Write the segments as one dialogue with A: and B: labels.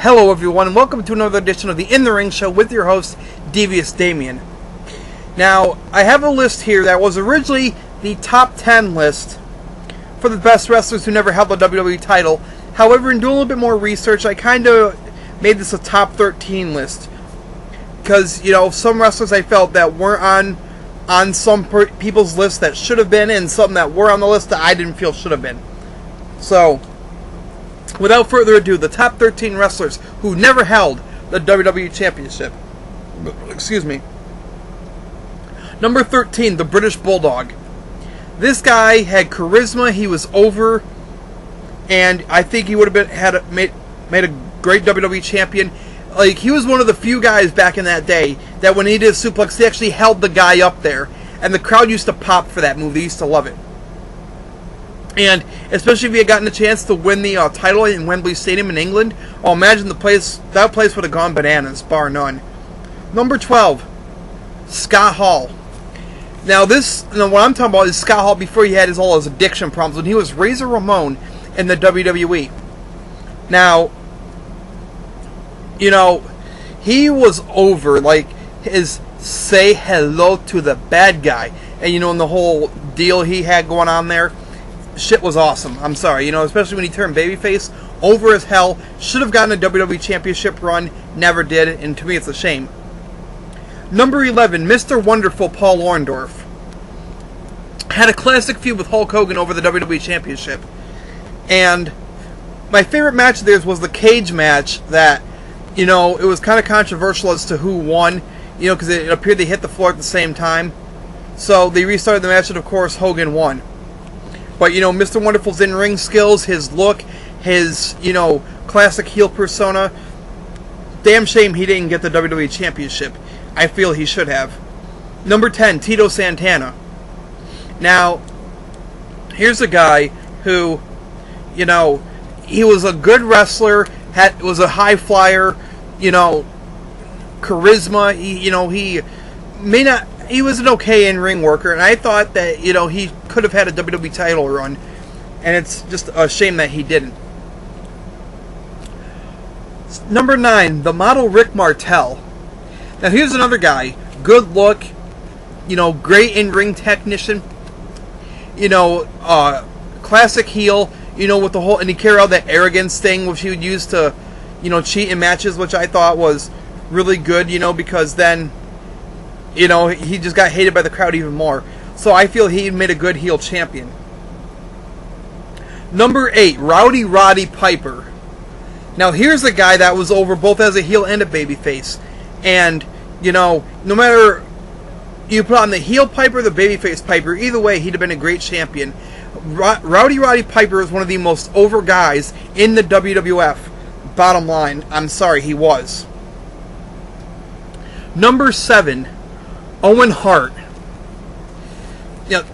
A: Hello everyone, and welcome to another edition of the In the Ring Show with your host, Devious Damien. Now, I have a list here that was originally the top 10 list for the best wrestlers who never held the WWE title. However, in doing a little bit more research, I kind of made this a top 13 list. Because, you know, some wrestlers I felt that weren't on some people's list that should have been, and some that were on the list that I didn't feel should have been. So, without further ado, the top 13 wrestlers who never held the WWE Championship. Excuse me. Number 13, the British Bulldog. This guy had charisma, he was over, and I think he would have made a great WWE champion. Like, he was one of the few guys back in that day that when he did a suplex, he actually held the guy up there, and the crowd used to pop for that move. They used to love it. And especially if he had gotten a chance to win the title in Wembley Stadium in England, oh, imagine that place would have gone bananas, bar none. Number 12, Scott Hall. Now what I'm talking about is Scott Hall before he had all his addiction problems, when he was Razor Ramon in the WWE. Now, you know, he was over, like his say hello to the bad guy, and you know, in the whole deal he had going on there. Shit was awesome. I'm sorry, you know, especially when he turned babyface, over as hell. Should have gotten a WWE Championship run, never did, and to me it's a shame. Number 11, Mr. Wonderful Paul Orndorff. Had a classic feud with Hulk Hogan over the WWE Championship. And my favorite match of theirs was the cage match that, you know, it was kind of controversial as to who won, you know, because it appeared they hit the floor at the same time. So they restarted the match, and of course Hogan won. But, you know, Mr. Wonderful's in-ring skills, his look, his, you know, classic heel persona, damn shame he didn't get the WWE Championship. I feel he should have. Number 10, Tito Santana. Now, here's a guy who, you know, he was a good wrestler, was a high flyer, you know, charisma, he was an okay in-ring worker, and I thought that, you know, he could have had a WWE title run, and it's just a shame that he didn't. Number 9, the model Rick Martel. Now here's another guy, good look, you know, great in-ring technician, you know, classic heel, you know, with the whole, and he carried out that arrogance thing which he would use to, you know, cheat in matches, which I thought was really good, you know, because then, you know, he just got hated by the crowd even more. So I feel he made a good heel champion. Number 8, Rowdy Roddy Piper. Now here's a guy that was over both as a heel and a babyface. And, you know, no matter you put on the heel Piper or the babyface Piper, either way he'd have been a great champion. Rowdy Roddy Piper is one of the most over guys in the WWF. Bottom line, I'm sorry, he was. Number 7, Owen Hart.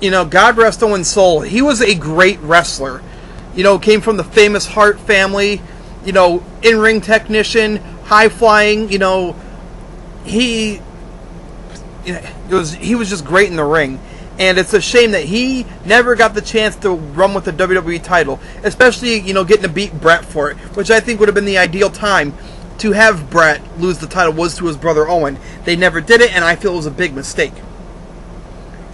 A: You know, God rest Owen's soul. He was a great wrestler. You know, came from the famous Hart family. You know, in-ring technician, high-flying. You know, he was just great in the ring. And it's a shame that he never got the chance to run with the WWE title, especially, you know, getting to beat Bret for it, which I think would have been the ideal time to have Bret lose the title was to his brother Owen. They never did it, and I feel it was a big mistake.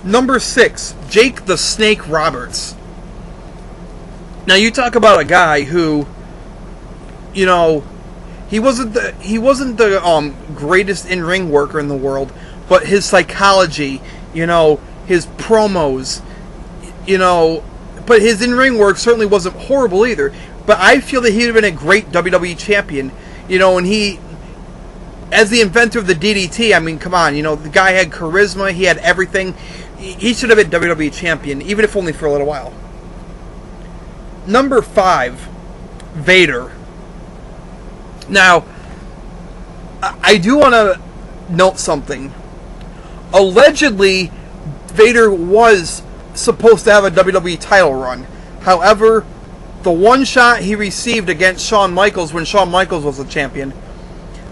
A: Number 6, Jake the Snake Roberts. Now you talk about a guy who, you know, he wasn't the greatest in-ring worker in the world, but his psychology, you know, his promos, you know, but his in-ring work certainly wasn't horrible either. But I feel that he would have been a great WWE champion. You know, and he, as the inventor of the DDT, I mean, come on, you know, the guy had charisma, he had everything. He should have been WWE champion, even if only for a little while. Number 5, Vader. Now, I do want to note something. Allegedly, Vader was supposed to have a WWE title run. However, the one shot he received against Shawn Michaels when Shawn Michaels was the champion,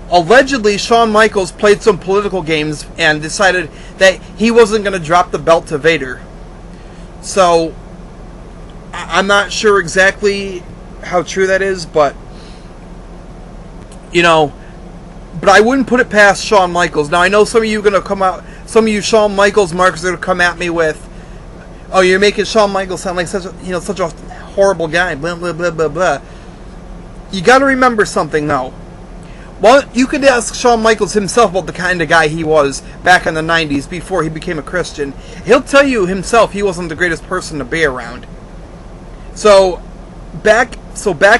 A: allegedly Shawn Michaels played some political games and decided that he wasn't going to drop the belt to Vader. So, I'm not sure exactly how true that is, but You know, but I wouldn't put it past Shawn Michaels. Now, I know some of you are going to come out, some of you Shawn Michaels markers are going to come at me with, oh, you're making Shawn Michaels sound like such a horrible guy, blah, blah, blah, blah, blah. You got to remember something, though. Well, you could ask Shawn Michaels himself about the kind of guy he was back in the 90s before he became a Christian. He'll tell you himself he wasn't the greatest person to be around. So back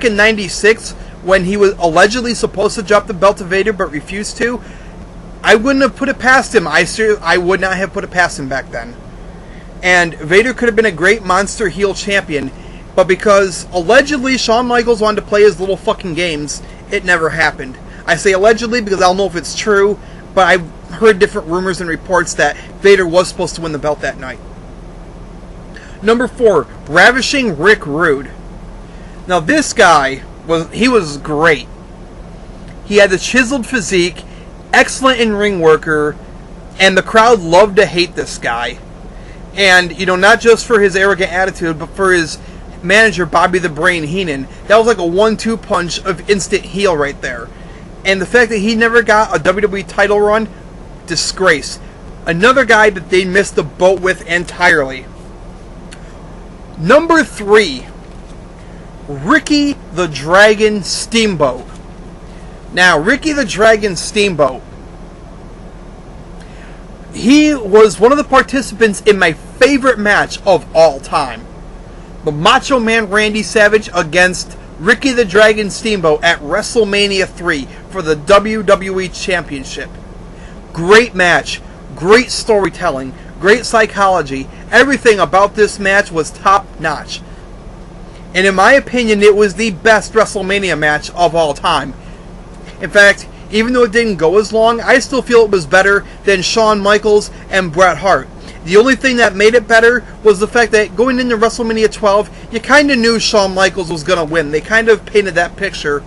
A: in 96, when he was allegedly supposed to drop the belt to Vader but refused to, I wouldn't have put it past him. I would not have put it past him back then. And Vader could have been a great monster heel champion, but because allegedly Shawn Michaels wanted to play his little fucking games, it never happened. I say allegedly because I don't know if it's true, but I've heard different rumors and reports that Vader was supposed to win the belt that night. Number 4, Ravishing Rick Rude. Now this guy was great. He had the chiseled physique, excellent in-ring worker, and the crowd loved to hate this guy. And, not just for his arrogant attitude, but for his manager, Bobby the Brain Heenan. That was like a 1-2 punch of instant heel right there. And the fact that he never got a WWE title run, disgrace. Another guy that they missed the boat with entirely. Number 3, Ricky the Dragon Steamboat. Now, Ricky the Dragon Steamboat, he was one of the participants in my favorite match of all time. The Macho Man Randy Savage against Ricky the Dragon Steamboat at WrestleMania 3 for the WWE Championship. Great match, great storytelling, great psychology. Everything about this match was top notch. And in my opinion, it was the best WrestleMania match of all time. In fact, even though it didn't go as long, I still feel it was better than Shawn Michaels and Bret Hart. The only thing that made it better was the fact that going into WrestleMania 12, you kind of knew Shawn Michaels was going to win. They kind of painted that picture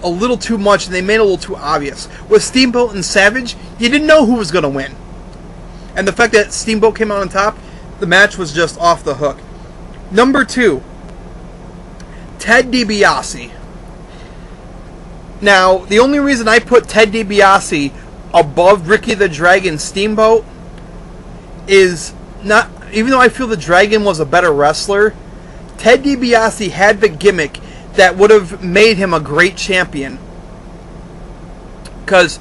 A: a little too much, and they made it a little too obvious. With Steamboat and Savage, you didn't know who was going to win. And the fact that Steamboat came out on top, the match was just off the hook. Number 2, Ted DiBiase. Now, the only reason I put Ted DiBiase above Ricky the Dragon Steamboat is not, even though I feel the Dragon was a better wrestler, Ted DiBiase had the gimmick that would have made him a great champion. Because,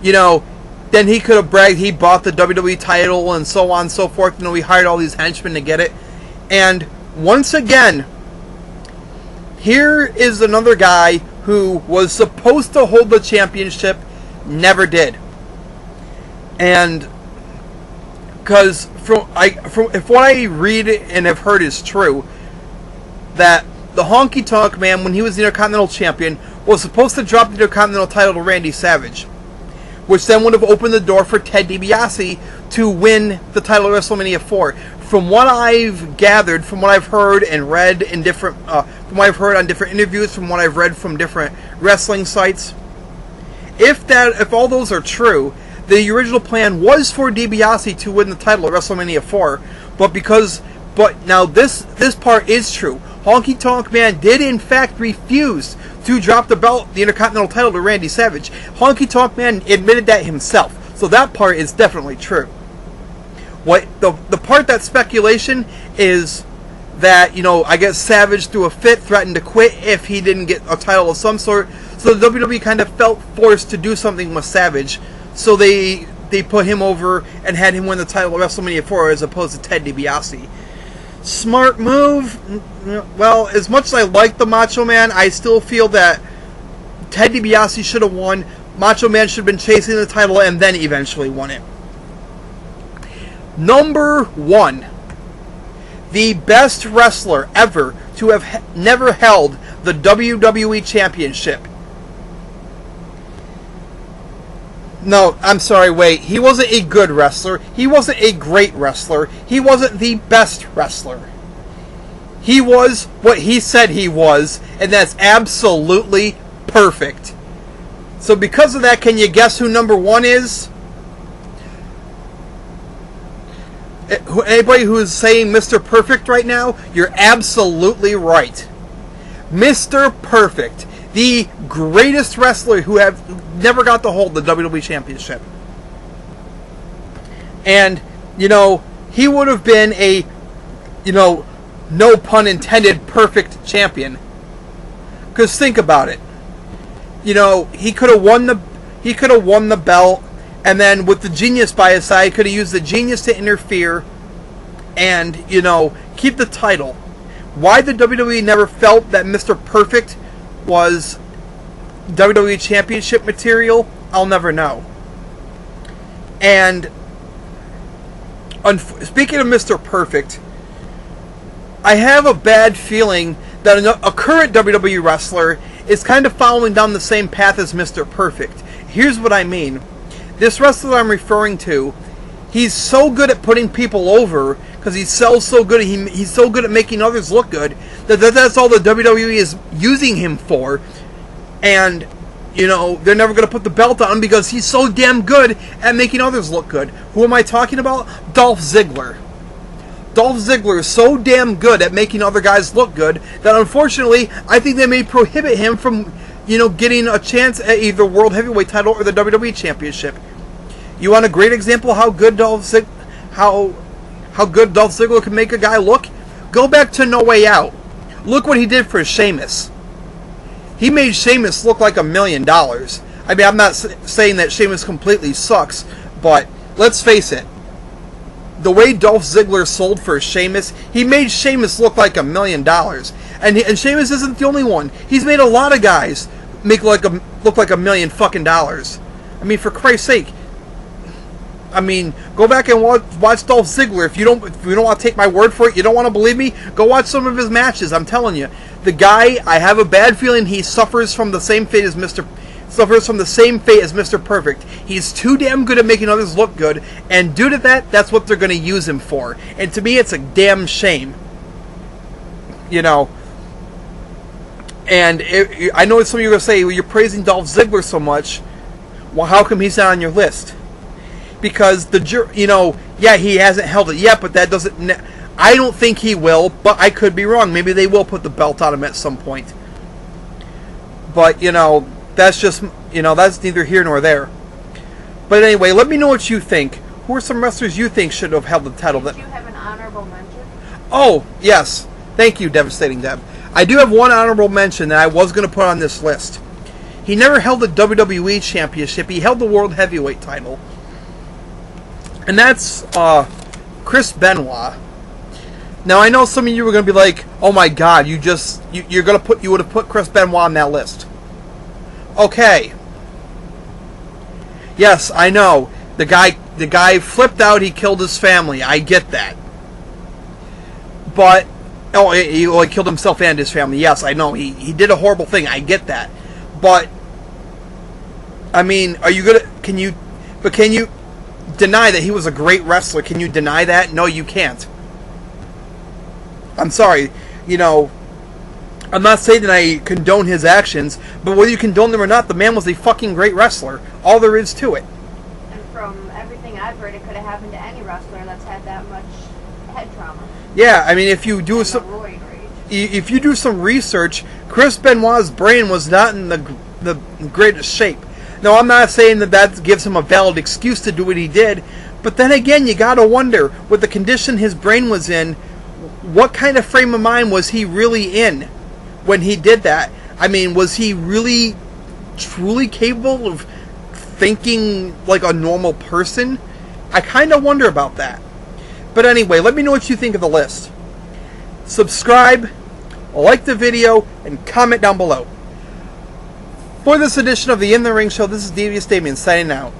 A: then he could have bragged he bought the WWE title and so on and so forth. He hired all these henchmen to get it. And once again, here is another guy who was supposed to hold the championship, never did. And because if what I read and have heard is true, that the Honky Tonk Man, when he was the Intercontinental Champion, was supposed to drop the Intercontinental title to Randy Savage, which then would have opened the door for Ted DiBiase to win the title of WrestleMania 4. From what I've gathered, from what I've heard and read in different, from what I've heard on different interviews, from what I've read from different wrestling sites, if all those are true, the original plan was for DiBiase to win the title at WrestleMania 4, but now this part is true. Honky Tonk Man did in fact refuse to drop the Intercontinental title to Randy Savage. Honky Tonk Man admitted that himself, so that part is definitely true. What the part that's speculation is that, I guess Savage threw a fit, threatened to quit if he didn't get a title of some sort, so the WWE kind of felt forced to do something with Savage. So they put him over and had him win the title of WrestleMania 4 as opposed to Ted DiBiase. Smart move. Well, as much as I like the Macho Man, I still feel that Ted DiBiase should have won. Macho Man should have been chasing the title and then eventually won it. Number 1. The best wrestler ever to have never held the WWE Championship. No, I'm sorry, wait. He wasn't a good wrestler. He wasn't a great wrestler. He wasn't the best wrestler. He was what he said he was, and that's absolutely perfect. So because of that, can you guess who number 1 is? Anybody who is saying Mr. Perfect right now, you're absolutely right. Mr. Perfect. the greatest wrestler who have never got to hold the WWE Championship. And, you know, he would have been a, you know, no pun intended, perfect champion. Because think about it. You know, he could have won the belt, and then with the Genius by his side, he could have used the Genius to interfere and, you know, keep the title. Why the WWE never felt that Mr. Perfect was WWE Championship material, I'll never know. And speaking of Mr. Perfect, I have a bad feeling that a current WWE wrestler is kind of following down the same path as Mr. Perfect. Here's what I mean. This wrestler I'm referring to, he's so good at putting people over because he sells so good, he's so good at making others look good, that's all the WWE is using him for. And, you know, they're never going to put the belt on him because he's so damn good at making others look good. Who am I talking about? Dolph Ziggler. Dolph Ziggler is so damn good at making other guys look good that unfortunately I think they may prohibit him from, you know, getting a chance at either World Heavyweight title or the WWE Championship. You want a great example of how good Dolph Ziggler can make a guy look? Go back to No Way Out. Look what he did for Sheamus. He made Sheamus look like $1 million. I mean, I'm not saying that Sheamus completely sucks, but let's face it. The way Dolph Ziggler sold for Sheamus, he made Sheamus look like $1 million. And Sheamus isn't the only one. He's made a lot of guys look like $1 million fucking dollars. I mean, for Christ's sake. I mean, go back and watch Dolph Ziggler. If you don't want to take my word for it, you don't want to believe me, go watch some of his matches. I'm telling you, the guy, I have a bad feeling he suffers from the same fate as Mr. Perfect. He's too damn good at making others look good, and due to that, that's what they're going to use him for. And to me, it's a damn shame. You know. And I know some of you are going to say, well, you're praising Dolph Ziggler so much. Well, how come he's not on your list? Because you know, yeah, he hasn't held it yet, but that doesn't. I don't think he will, but I could be wrong. Maybe they will put the belt on him at some point. But you know, that's just, you know, that's neither here nor there. But anyway, let me know what you think. Who are some wrestlers you think should have held the title?
B: Did you have an honorable mention?
A: Oh yes, thank you, Devastating Deb. I do have one honorable mention that I was going to put on this list. He never held the WWE Championship. He held the World Heavyweight title. And that's Chris Benoit. Now I know some of you were going to be like, "Oh my God, you would have put Chris Benoit on that list." Okay. Yes, I know. The guy flipped out. He killed his family. I get that. But he killed himself and his family. Yes, I know. He did a horrible thing. I get that. But I mean, can you deny that he was a great wrestler? Can you deny that? No, you can't. I'm sorry. You know, I'm not saying that I condone his actions, but whether you condone them or not, the man was a fucking great wrestler. All there is to it.
B: And from everything I've heard, it could have happened to any wrestler that's had that much head trauma.
A: Yeah, I mean, if you do some research, Chris Benoit's brain was not in the greatest shape. Now, I'm not saying that gives him a valid excuse to do what he did, but then again, you gotta wonder, with the condition his brain was in, what kind of frame of mind was he really in when he did that? I mean, was he really, truly capable of thinking like a normal person? I kind of wonder about that. But anyway, let me know what you think of the list. Subscribe, like the video, and comment down below. For this edition of the In the Ring Show, this is Devious Damien signing out.